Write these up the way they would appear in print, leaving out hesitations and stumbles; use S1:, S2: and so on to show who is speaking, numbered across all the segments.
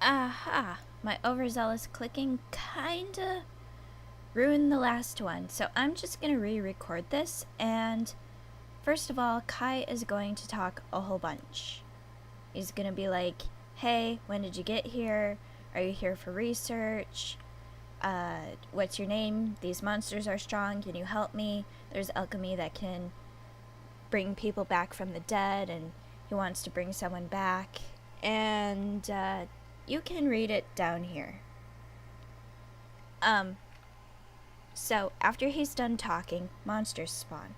S1: Aha! My overzealous clicking kinda ruined the last one, so I'm just gonna re-record this, and first of all, Kai is going to talk a whole bunch. He's gonna be like, hey, when did you get here? Are you here for research? What's your name? These monsters are strong, can you help me? There's alchemy that can bring people back from the dead, and he wants to bring someone back. And, you can read it down here. So after he's done talking, monsters spawn.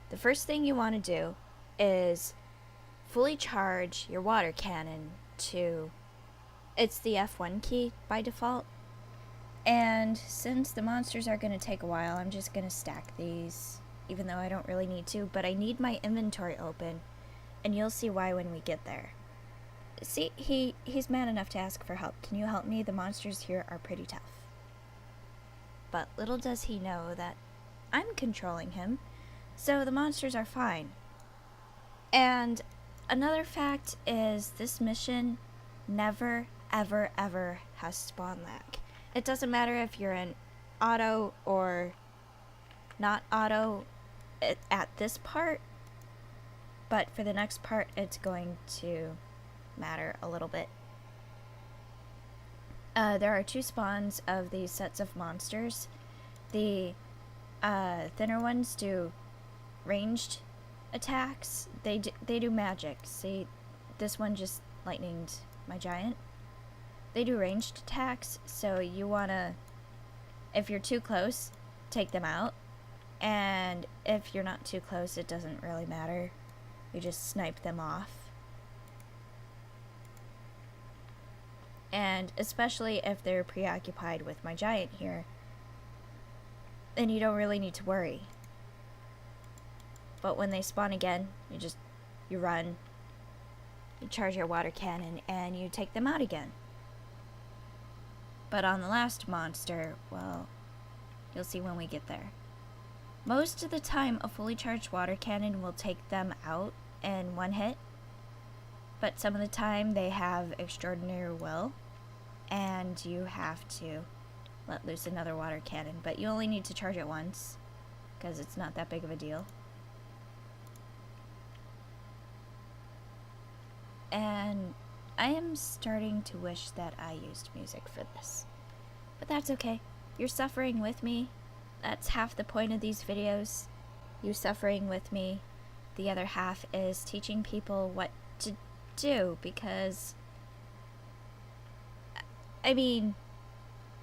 S1: The first thing you want to do is fully charge your water cannon to, it's the F1 key by default. And since the monsters are going to take a while, I'm just going to stack these, even though I don't really need to, but I need my inventory open, and you'll see why when we get there. See, he's man enough to ask for help. Can you help me? The monsters here are pretty tough. But little does he know that I'm controlling him, so the monsters are fine. And another fact is this mission never, ever, ever has spawn lag. It doesn't matter if you're in auto or not auto at this part, but for the next part it's going to matter a little bit. There are two spawns of these sets of monsters. The thinner ones do ranged attacks. They do magic. See, this one just lightninged my giant. They do ranged attacks, so you wanna, if you're too close, take them out. And if you're not too close, it doesn't really matter. You just snipe them off. And especially if they're preoccupied with my giant here, then you don't really need to worry. But when they spawn again, you run, you charge your water cannon, and you take them out again. But on the last monster, well, you'll see when we get there. Most of the time, a fully charged water cannon will take them out in one hit, but some of the time they have extraordinary will, and you have to let loose another water cannon, but you only need to charge it once, because it's not that big of a deal. And I am starting to wish that I used music for this, but that's okay. You're suffering with me. That's half the point of these videos. You suffering with me. The other half is teaching people what to do, because I mean,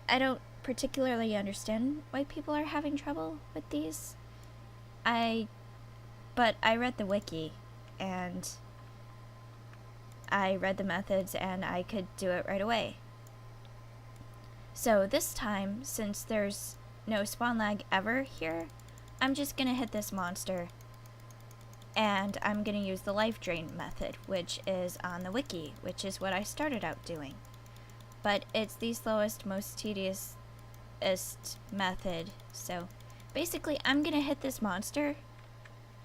S1: I don't particularly understand why people are having trouble with these. But I read the wiki, and I read the methods, and I could do it right away. So this time, since there's no spawn lag ever here, I'm just gonna hit this monster, and I'm gonna use the life drain method, which is on the wiki, which is what I started out doing. But it's the slowest, most tedious method. So basically, I'm gonna hit this monster.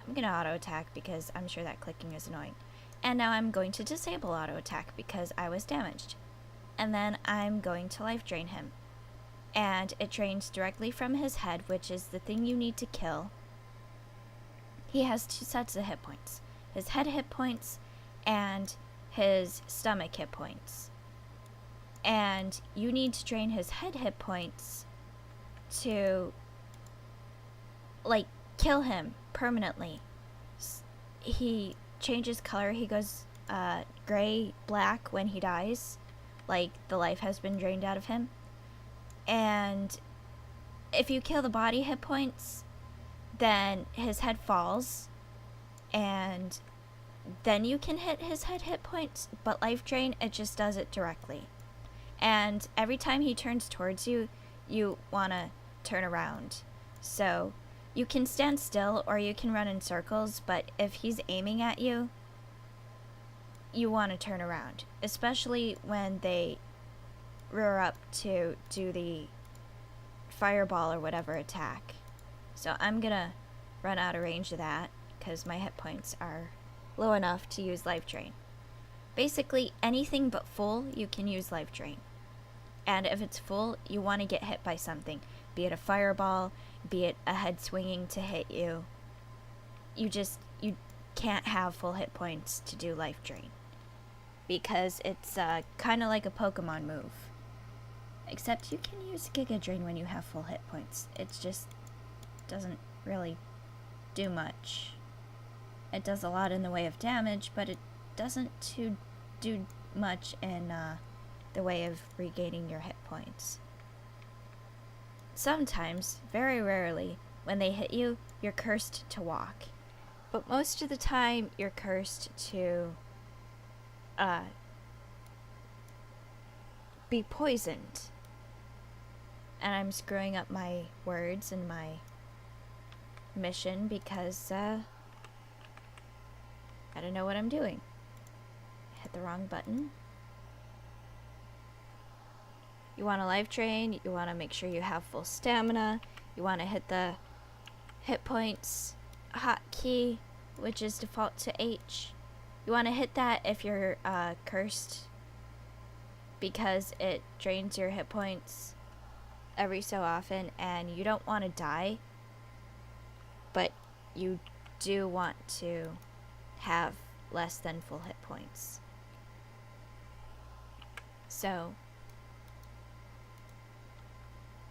S1: I'm gonna auto attack because I'm sure that clicking is annoying. And now I'm going to disable auto attack because I was damaged. And then I'm going to life drain him. And it drains directly from his head, which is the thing you need to kill. He has two sets of hit points. His head hit points and his stomach hit points. And you need to drain his head hit points to, like, kill him permanently. He changes color. He goes gray, black when he dies, like the life has been drained out of him. And if you kill the body hit points, then his head falls, and then you can hit his head hit points. But life drain, it just does it directly. And every time he turns towards you, you want to turn around. So you can stand still or you can run in circles, but if he's aiming at you, you want to turn around, especially when they rear up to do the fireball or whatever attack. So I'm gonna run out of range of that because my hit points are low enough to use life drain. Basically, anything but full, you can use life drain. And if it's full, you want to get hit by something. Be it a fireball, be it a head swinging to hit you. You can't have full hit points to do life drain. Because it's kind of like a Pokemon move. Except you can use Giga Drain when you have full hit points. It just doesn't really do much. It does a lot in the way of damage, but it doesn't do much in the way of regaining your hit points. Sometimes, very rarely, when they hit you, you're cursed to walk. But most of the time, you're cursed to be poisoned. And I'm screwing up my words and my mission because I don't know what I'm doing. Hit the wrong button. You want to life drain, you want to make sure you have full stamina, you want to hit the hit points hotkey, which is default to H. You want to hit that if you're cursed, because it drains your hit points every so often, and you don't want to die, but you do want to have less than full hit points. So,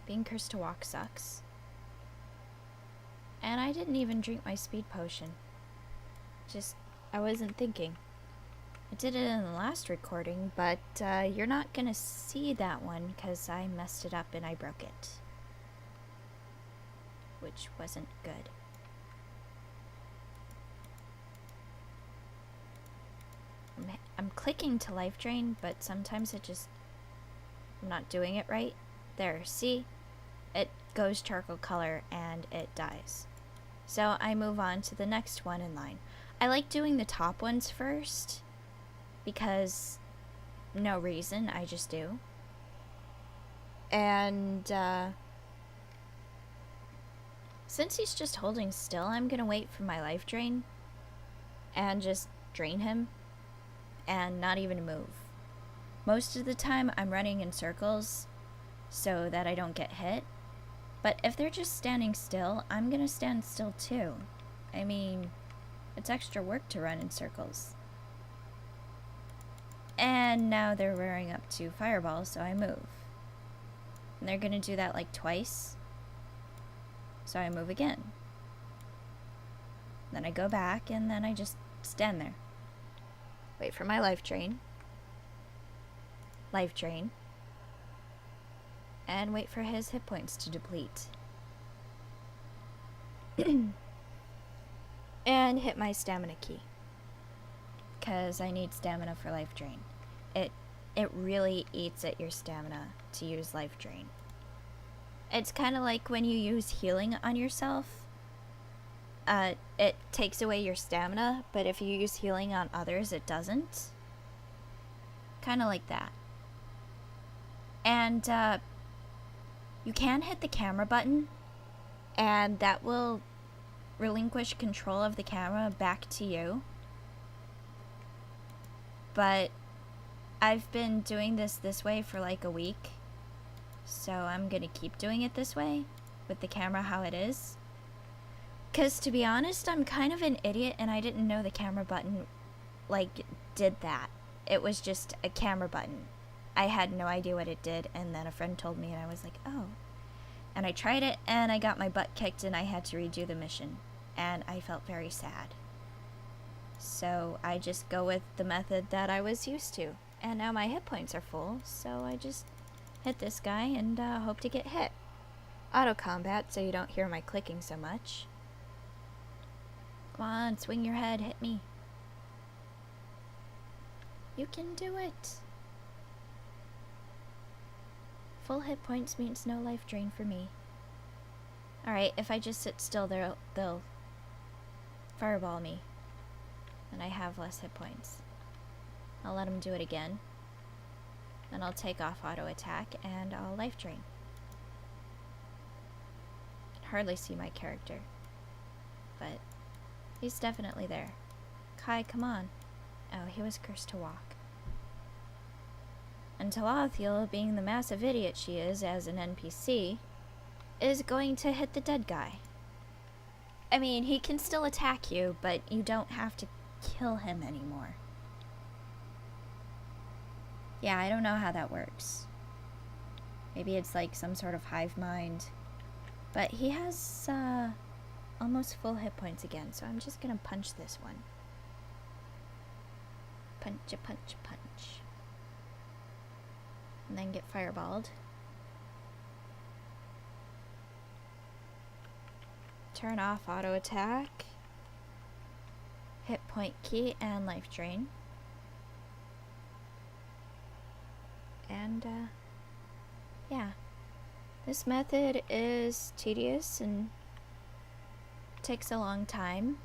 S1: being cursed to walk sucks. And I didn't even drink my speed potion. I wasn't thinking. I did it in the last recording, but you're not gonna see that one because I messed it up and I broke it. Which wasn't good. I'm clicking to life drain, but sometimes I'm not doing it right. There, see? It goes charcoal color and it dies. So I move on to the next one in line. I like doing the top ones first because no reason, I just do. And since he's just holding still, I'm gonna wait for my life drain and just drain him and not even move. Most of the time I'm running in circles so that I don't get hit. But if they're just standing still, I'm gonna stand still too. I mean, it's extra work to run in circles. And now they're rearing up to fireballs, so I move. And they're gonna do that like twice. So I move again. Then I go back, and then I just stand there. Wait for my life drain. Life drain. And wait for his hit points to deplete. And hit my stamina key. Because I need stamina for life drain. It really eats at your stamina to use life drain. It's kind of like when you use healing on yourself. It takes away your stamina, but if you use healing on others, it doesn't. Kind of like that. And you can hit the camera button, and that will relinquish control of the camera back to you. But I've been doing this way for like a week, so I'm gonna keep doing it this way with the camera how it is. Because to be honest, I'm kind of an idiot and I didn't know the camera button did that. It was just a camera button. I had no idea what it did, and then a friend told me and I was like, oh. And I tried it and I got my butt kicked and I had to redo the mission. And I felt very sad. So I just go with the method that I was used to. And now my hit points are full, so I just hit this guy and hope to get hit. Auto combat, so you don't hear my clicking so much. Come on, swing your head, hit me. You can do it. Full hit points means no life drain for me. Alright, if I just sit still, they'll fireball me. And I have less hit points. I'll let them do it again. Then I'll take off auto attack and I'll life drain. Can hardly see my character. But he's definitely there. Kai, come on. Oh, he was cursed to walk. And Talathiel, being the massive idiot she is as an NPC, is going to hit the dead guy. I mean, he can still attack you, but you don't have to kill him anymore. Yeah, I don't know how that works. Maybe it's like some sort of hive mind. But he has almost full hit points again, so I'm just gonna punch this one. Punch, punch, punch. And then get fireballed. Turn off auto attack. Hit point key and life drain. And yeah. This method is tedious and takes a long time,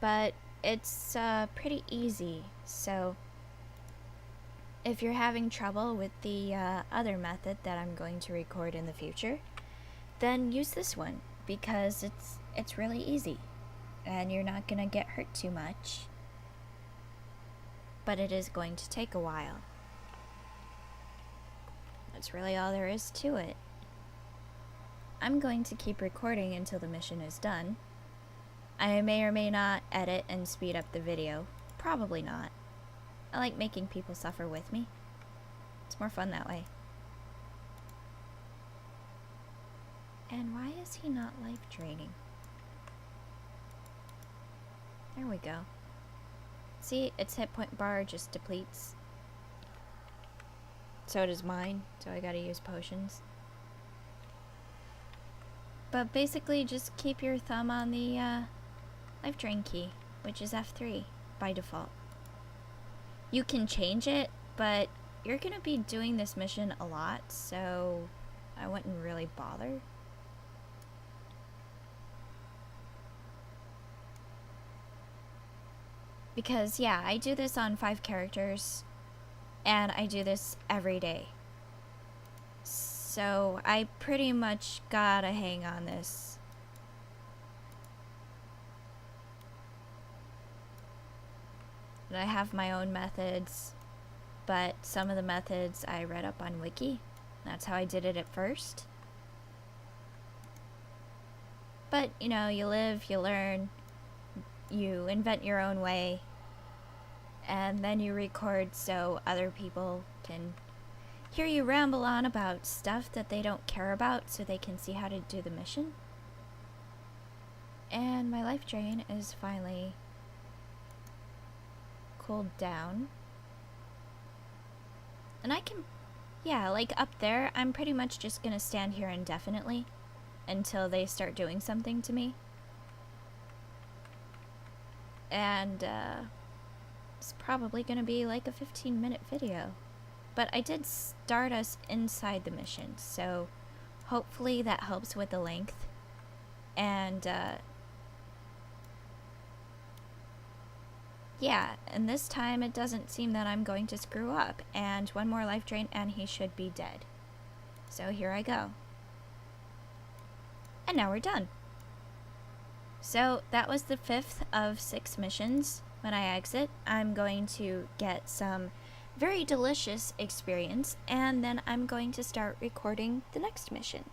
S1: but it's pretty easy. So if you're having trouble with the other method that I'm going to record in the future, then use this one, because it's really easy and you're not gonna get hurt too much, but it is going to take a while. That's really all there is to it. I'm going to keep recording until the mission is done. I may or may not edit and speed up the video. Probably not. I like making people suffer with me. It's more fun that way. And why is he not life draining? There we go. See, its hit point bar just depletes. So does mine, so I gotta use potions. But basically, just keep your thumb on the life drain key, which is F3 by default. You can change it, but you're gonna be doing this mission a lot, so I wouldn't really bother. Because, yeah, I do this on 5 characters, and I do this every day. So I pretty much got a hang on this. And I have my own methods, but some of the methods I read up on Wiki. That's how I did it at first. But, you know, you live, you learn, you invent your own way, and then you record so other people can hear you ramble on about stuff that they don't care about, so they can see how to do the mission. And my life drain is finally cooled down. And I can, yeah, like up there, I'm pretty much just gonna stand here indefinitely until they start doing something to me. And it's probably gonna be like a 15-minute video. But I did start us inside the mission, so hopefully that helps with the length. And yeah, and this time it doesn't seem that I'm going to screw up. And one more life drain and he should be dead. So here I go. And now we're done. So that was the 5th of 6 missions. When I exit, I'm going to get some very delicious experience, and then I'm going to start recording the next mission.